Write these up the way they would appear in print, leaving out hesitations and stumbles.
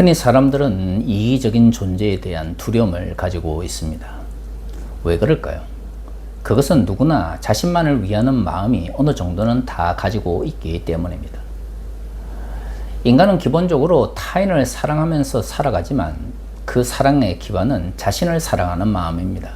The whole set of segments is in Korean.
흔히 사람들은 이기적인 존재에 대한 두려움을 가지고 있습니다. 왜 그럴까요? 그것은 누구나 자신만을 위하는 마음이 어느 정도는 다 가지고 있기 때문입니다. 인간은 기본적으로 타인을 사랑하면서 살아가지만 그 사랑의 기반은 자신을 사랑하는 마음입니다.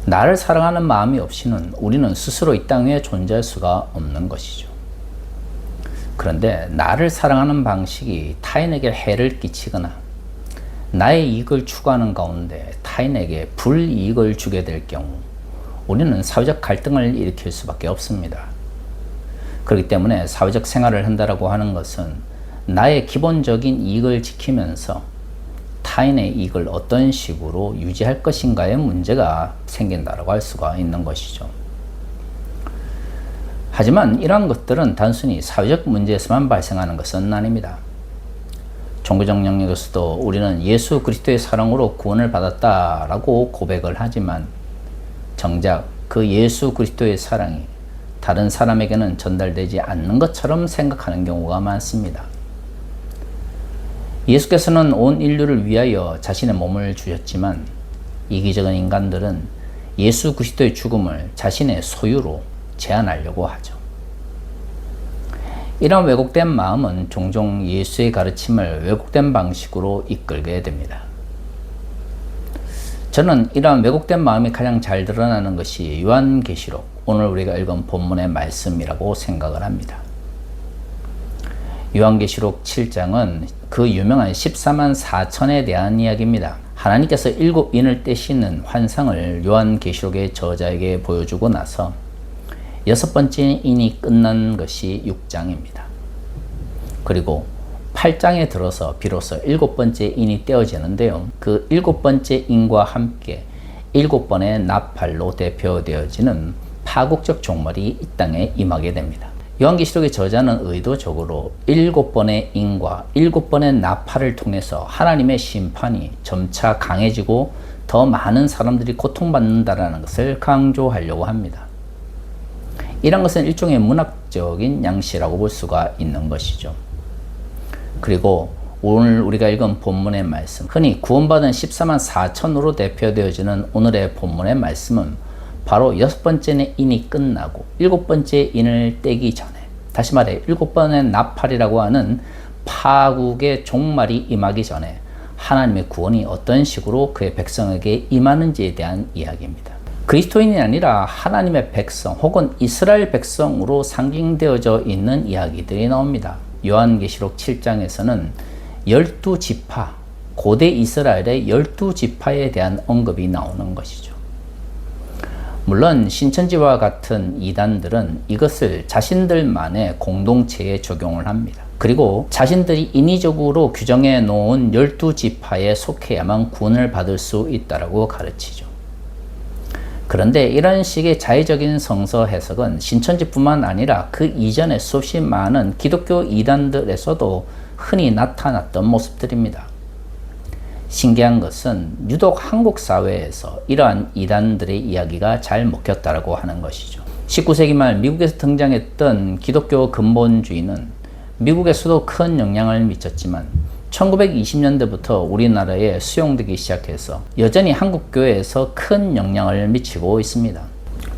나를 사랑하는 마음이 없이는 우리는 스스로 이 땅에 존재할 수가 없는 것이죠. 그런데 나를 사랑하는 방식이 타인에게 해를 끼치거나 나의 이익을 추구하는 가운데 타인에게 불이익을 주게 될 경우 우리는 사회적 갈등을 일으킬 수밖에 없습니다. 그렇기 때문에 사회적 생활을 한다고 하는 것은 나의 기본적인 이익을 지키면서 타인의 이익을 어떤 식으로 유지할 것인가의 문제가 생긴다고 할 수가 있는 것이죠. 하지만 이러한 것들은 단순히 사회적 문제에서만 발생하는 것은 아닙니다. 종교적 영역에서도 우리는 예수 그리스도의 사랑으로 구원을 받았다라고 고백을 하지만 정작 그 예수 그리스도의 사랑이 다른 사람에게는 전달되지 않는 것처럼 생각하는 경우가 많습니다. 예수께서는 온 인류를 위하여 자신의 몸을 주셨지만 이기적인 인간들은 예수 그리스도의 죽음을 자신의 소유로 제한하려고 하죠. 이런 왜곡된 마음은 종종 예수의 가르침을 왜곡된 방식으로 이끌게 됩니다. 저는 이러한 왜곡된 마음이 가장 잘 드러나는 것이 요한계시록, 오늘 우리가 읽은 본문의 말씀이라고 생각을 합니다. 요한계시록 7장은 그 유명한 14만 4천에 대한 이야기입니다. 하나님께서 7인을 떼시는 환상을 요한계시록의 저자에게 보여주고 나서 6번째 인이 끝난 것이 6장입니다. 그리고 8장에 들어서 비로소 7번째 인이 떼어지는데요. 그 7번째 인과 함께 7번의 나팔로 대표되어지는 파국적 종말이 이 땅에 임하게 됩니다. 요한계시록의 저자는 의도적으로 7번의 인과 7번의 나팔을 통해서 하나님의 심판이 점차 강해지고 더 많은 사람들이 고통받는다는 것을 강조하려고 합니다. 이런 것은 일종의 문학적인 양식이라고 볼 수가 있는 것이죠. 그리고 오늘 우리가 읽은 본문의 말씀, 흔히 구원받은 14만 4천으로 대표되어지는 오늘의 본문의 말씀은 바로 6번째 인이 끝나고 7번째 인을 떼기 전에, 다시 말해 7번의 나팔이라고 하는 파국의 종말이 임하기 전에 하나님의 구원이 어떤 식으로 그의 백성에게 임하는지에 대한 이야기입니다. 그리스도인이 아니라 하나님의 백성 혹은 이스라엘 백성으로 상징되어져 있는 이야기들이 나옵니다. 요한계시록 7장에서는 12지파, 고대 이스라엘의 12지파에 대한 언급이 나오는 것이죠. 물론 신천지와 같은 이단들은 이것을 자신들만의 공동체에 적용을 합니다. 그리고 자신들이 인위적으로 규정해 놓은 12지파에 속해야만 구원을 받을 수 있다고 가르치죠. 그런데 이런 식의 자의적인 성서 해석은 신천지뿐만 아니라 그 이전에 수없이 많은 기독교 이단들에서도 흔히 나타났던 모습들입니다. 신기한 것은 유독 한국 사회에서 이러한 이단들의 이야기가 잘 먹혔다고 하는 것이죠. 19세기 말 미국에서 등장했던 기독교 근본주의는 미국에서도 큰 영향을 미쳤지만 1920년대부터 우리나라에 수용되기 시작해서 여전히 한국 교회에서 큰 영향을 미치고 있습니다.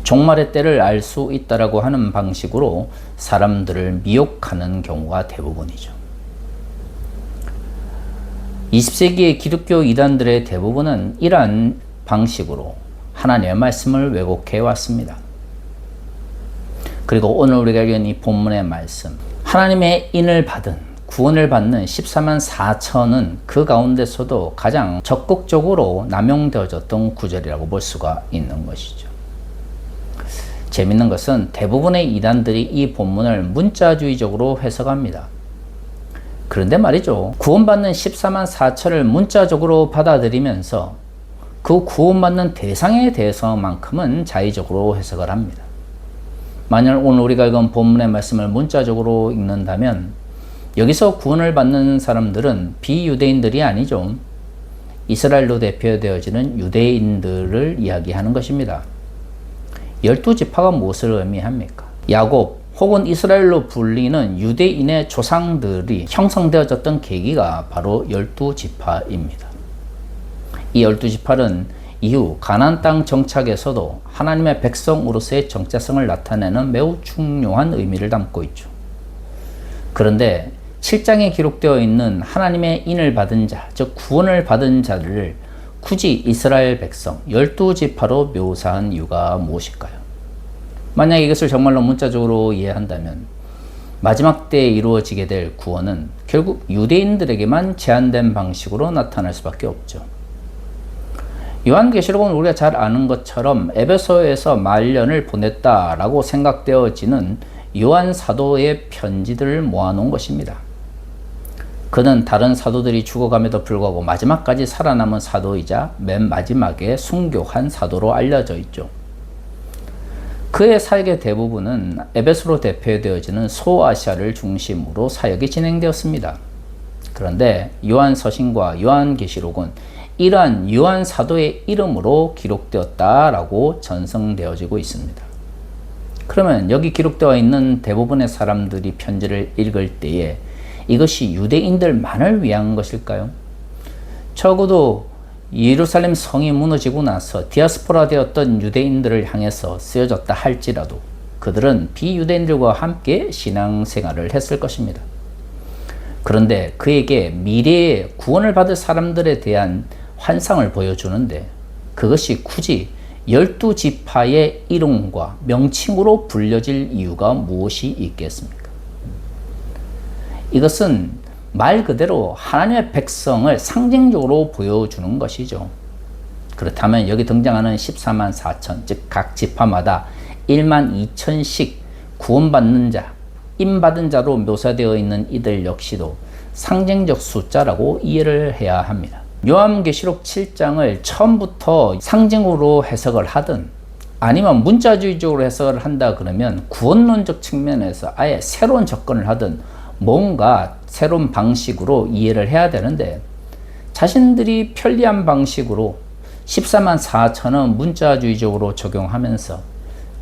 종말의 때를 알 수 있다라고 하는 방식으로 사람들을 미혹하는 경우가 대부분이죠. 20세기의 기독교 이단들의 대부분은 이러한 방식으로 하나님의 말씀을 왜곡해 왔습니다. 그리고 오늘 우리가 읽은 이 본문의 말씀, 하나님의 인을 받은 구원을 받는 14만 4천은 그 가운데서도 가장 적극적으로 남용되어졌던 구절이라고 볼 수가 있는 것이죠. 재밌는 것은 대부분의 이단들이 이 본문을 문자주의적으로 해석합니다. 그런데 말이죠, 구원받는 14만 4천을 문자적으로 받아들이면서 그 구원받는 대상에 대해서만큼은 자의적으로 해석을 합니다. 만약 오늘 우리가 읽은 본문의 말씀을 문자적으로 읽는다면 여기서 구원을 받는 사람들은 비유대인들이 아니죠. 이스라엘로 대표되어지는 유대인들을 이야기하는 것입니다. 12지파가 무엇을 의미합니까? 야곱, 혹은 이스라엘로 불리는 유대인의 조상들이 형성되어졌던 계기가 바로 12지파입니다. 이 12지파는 이후 가나안 땅 정착에서도 하나님의 백성으로서의 정체성을 나타내는 매우 중요한 의미를 담고 있죠. 그런데 7장에 기록되어 있는 하나님의 인을 받은 자, 즉 구원을 받은 자를 굳이 이스라엘 백성 12지파로 묘사한 이유가 무엇일까요? 만약 이것을 정말로 문자적으로 이해한다면 마지막 때에 이루어지게 될 구원은 결국 유대인들에게만 제한된 방식으로 나타날 수밖에 없죠. 요한계시록은 우리가 잘 아는 것처럼 에베소에서 말년을 보냈다라고 생각되어지는 요한 사도의 편지들을 모아놓은 것입니다. 그는 다른 사도들이 죽어감에도 불구하고 마지막까지 살아남은 사도이자 맨 마지막에 순교한 사도로 알려져 있죠. 그의 사역의 대부분은 에베소로 대표되어지는 소아시아를 중심으로 사역이 진행되었습니다. 그런데 요한서신과 요한계시록은 이러한 요한 사도의 이름으로 기록되었다라고 전승되어지고 있습니다. 그러면 여기 기록되어 있는 대부분의 사람들이 편지를 읽을 때에 이것이 유대인들만을 위한 것일까요? 적어도 예루살렘 성이 무너지고 나서 디아스포라 되었던 유대인들을 향해서 쓰여졌다 할지라도 그들은 비유대인들과 함께 신앙생활을 했을 것입니다. 그런데 그에게 미래에 구원을 받을 사람들에 대한 환상을 보여주는데 그것이 굳이 12지파의 이름과 명칭으로 불려질 이유가 무엇이 있겠습니까? 이것은 말 그대로 하나님의 백성을 상징적으로 보여주는 것이죠. 그렇다면 여기 등장하는 14만 4천, 즉 각 지파마다 1만 2천씩 구원받는 자, 임받은 자로 묘사되어 있는 이들 역시도 상징적 숫자라고 이해를 해야 합니다. 요한계시록 7장을 처음부터 상징으로 해석을 하든 아니면 문자주의적으로 해석을 한다 그러면 구원론적 측면에서 아예 새로운 접근을 하든 뭔가 새로운 방식으로 이해를 해야 되는데 자신들이 편리한 방식으로 14만 4천은 문자주의적으로 적용하면서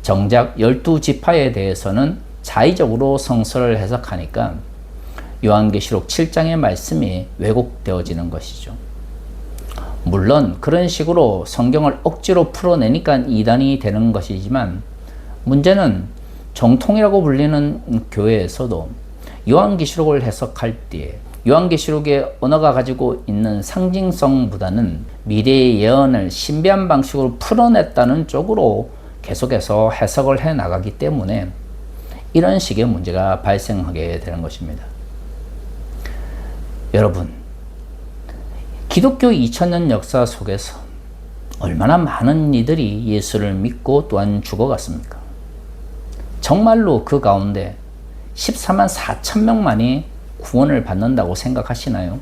정작 12지파에 대해서는 자의적으로 성서를 해석하니까 요한계시록 7장의 말씀이 왜곡되어지는 것이죠. 물론 그런 식으로 성경을 억지로 풀어내니까 이단이 되는 것이지만 문제는 정통이라고 불리는 교회에서도 요한계시록을 해석할 때 요한계시록의 언어가 가지고 있는 상징성보다는 미래의 예언을 신비한 방식으로 풀어냈다는 쪽으로 계속해서 해석을 해 나가기 때문에 이런 식의 문제가 발생하게 되는 것입니다. 여러분, 기독교 2000년 역사 속에서 얼마나 많은 이들이 예수를 믿고 또한 죽어갔습니까? 정말로 그 가운데 14만 4천 명만이 구원을 받는다고 생각하시나요?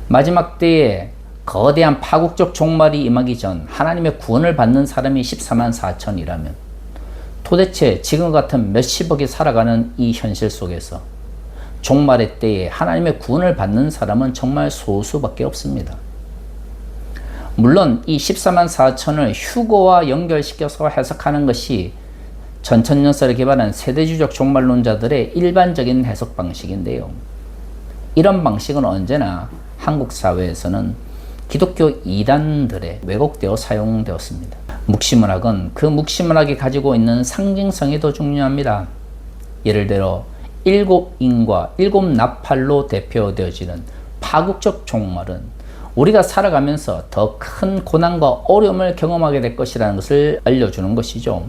마지막 때에 거대한 파국적 종말이 임하기 전 하나님의 구원을 받는 사람이 14만 4천이라면 도대체 지금 같은 몇십억이 살아가는 이 현실 속에서 종말의 때에 하나님의 구원을 받는 사람은 정말 소수밖에 없습니다. 물론 이 14만 4천을 휴거와 연결시켜서 해석하는 것이 전천년설을 개발한 세대주적 종말론자들의 일반적인 해석 방식인데요. 이런 방식은 언제나 한국 사회에서는 기독교 이단들에 왜곡되어 사용되었습니다. 묵시문학은 그 묵시문학이 가지고 있는 상징성이 더 중요합니다. 예를 들어 일곱 인과 일곱 나팔로 대표되어지는 파국적 종말은 우리가 살아가면서 더 큰 고난과 어려움을 경험하게 될 것이라는 것을 알려주는 것이죠.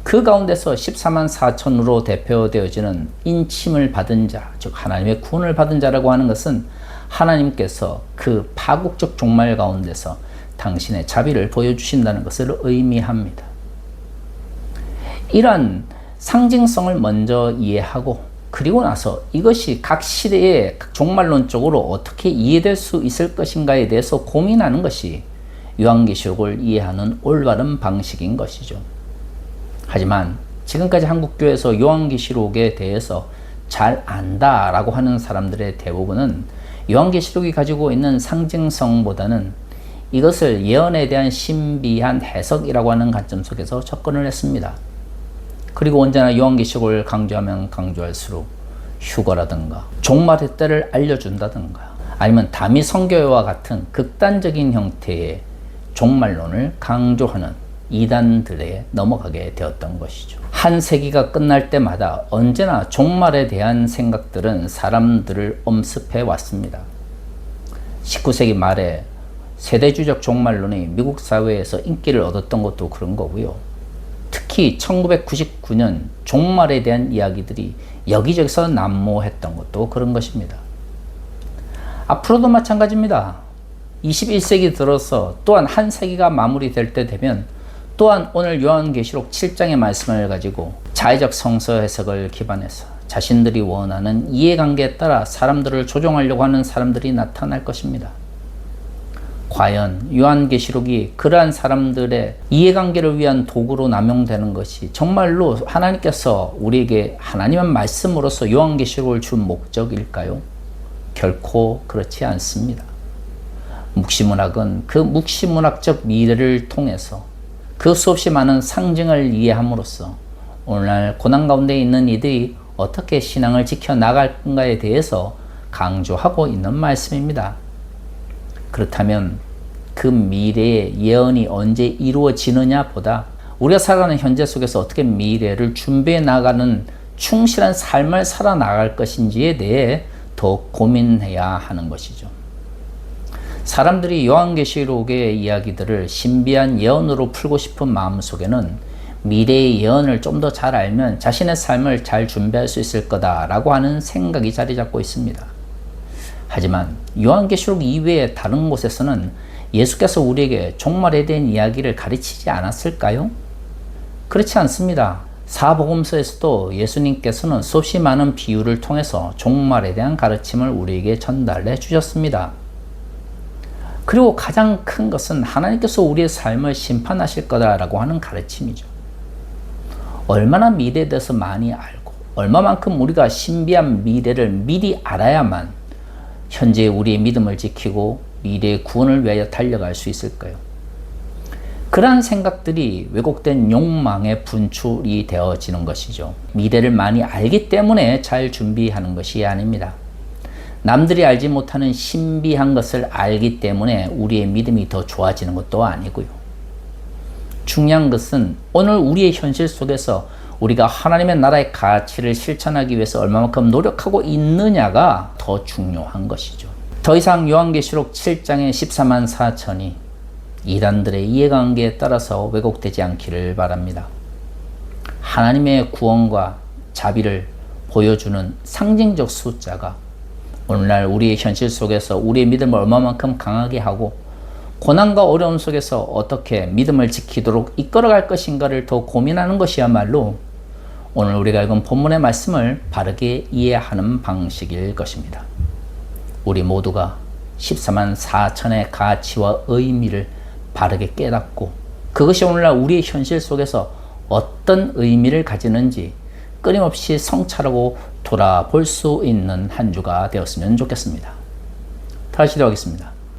그 가운데서 14만 4천으로 대표되어지는 인침을 받은 자, 즉 하나님의 구원을 받은 자라고 하는 것은 하나님께서 그 파국적 종말 가운데서 당신의 자비를 보여주신다는 것을 의미합니다. 이러한 상징성을 먼저 이해하고 그리고 나서 이것이 각 시대의 종말론적으로 어떻게 이해될 수 있을 것인가에 대해서 고민하는 것이 요한계시록을 이해하는 올바른 방식인 것이죠. 하지만 지금까지 한국교회에서 요한계시록에 대해서 잘 안다라고 하는 사람들의 대부분은 요한계시록이 가지고 있는 상징성보다는 이것을 예언에 대한 신비한 해석이라고 하는 관점 속에서 접근을 했습니다. 그리고 언제나 요한계시록을 강조하면 강조할수록 휴거라든가 종말의 때를 알려준다든가 아니면 다미 선교회와 같은 극단적인 형태의 종말론을 강조하는 이단들에 넘어가게 되었던 것이죠. 한 세기가 끝날 때마다 언제나 종말에 대한 생각들은 사람들을 엄습해 왔습니다. 19세기 말에 세대주적 종말론이 미국 사회에서 인기를 얻었던 것도 그런 거고요. 특히 1999년 종말에 대한 이야기들이 여기저기서 난무했던 것도 그런 것입니다. 앞으로도 마찬가지입니다. 21세기 들어서 또한 한 세기가 마무리될 때 되면 또한 오늘 요한계시록 7장의 말씀을 가지고 자의적 성서 해석을 기반해서 자신들이 원하는 이해관계에 따라 사람들을 조종하려고 하는 사람들이 나타날 것입니다. 과연 요한계시록이 그러한 사람들의 이해관계를 위한 도구로 남용되는 것이 정말로 하나님께서 우리에게 하나님의 말씀으로서 요한계시록을 준 목적일까요? 결코 그렇지 않습니다. 묵시문학은 그 묵시문학적 미래를 통해서 그 수없이 많은 상징을 이해함으로써 오늘날 고난 가운데 있는 이들이 어떻게 신앙을 지켜나갈 건가에 대해서 강조하고 있는 말씀입니다. 그렇다면 그 미래의 예언이 언제 이루어지느냐 보다 우리가 살아가는 현재 속에서 어떻게 미래를 준비해 나가는 충실한 삶을 살아나갈 것인지에 대해 더 고민해야 하는 것이죠. 사람들이 요한계시록의 이야기들을 신비한 예언으로 풀고 싶은 마음 속에는 미래의 예언을 좀 더 잘 알면 자신의 삶을 잘 준비할 수 있을 거다라고 하는 생각이 자리 잡고 있습니다. 하지만 요한계시록 이외의 다른 곳에서는 예수께서 우리에게 종말에 대한 이야기를 가르치지 않았을까요? 그렇지 않습니다. 사복음서에서도 예수님께서는 수없이 많은 비유를 통해서 종말에 대한 가르침을 우리에게 전달해 주셨습니다. 그리고 가장 큰 것은 하나님께서 우리의 삶을 심판하실 거다라고 하는 가르침이죠. 얼마나 미래에 대해서 많이 알고 얼마만큼 우리가 신비한 미래를 미리 알아야만 현재 우리의 믿음을 지키고 미래의 구원을 위하여 달려갈 수 있을까요? 그러한 생각들이 왜곡된 욕망의 분출이 되어지는 것이죠. 미래를 많이 알기 때문에 잘 준비하는 것이 아닙니다. 남들이 알지 못하는 신비한 것을 알기 때문에 우리의 믿음이 더 좋아지는 것도 아니고요. 중요한 것은 오늘 우리의 현실 속에서 우리가 하나님의 나라의 가치를 실천하기 위해서 얼마만큼 노력하고 있느냐가 더 중요한 것이죠. 더 이상 요한계시록 7장의 14만 4천이 이단들의 이해관계에 따라서 왜곡되지 않기를 바랍니다. 하나님의 구원과 자비를 보여주는 상징적 숫자가 오늘날 우리의 현실 속에서 우리의 믿음을 얼마만큼 강하게 하고 고난과 어려움 속에서 어떻게 믿음을 지키도록 이끌어갈 것인가를 더 고민하는 것이야말로 오늘 우리가 읽은 본문의 말씀을 바르게 이해하는 방식일 것입니다. 우리 모두가 14만 4천의 가치와 의미를 바르게 깨닫고 그것이 오늘날 우리의 현실 속에서 어떤 의미를 가지는지 끊임없이 성찰하고 돌아볼 수 있는 한 주가 되었으면 좋겠습니다. 다시 기도하겠습니다.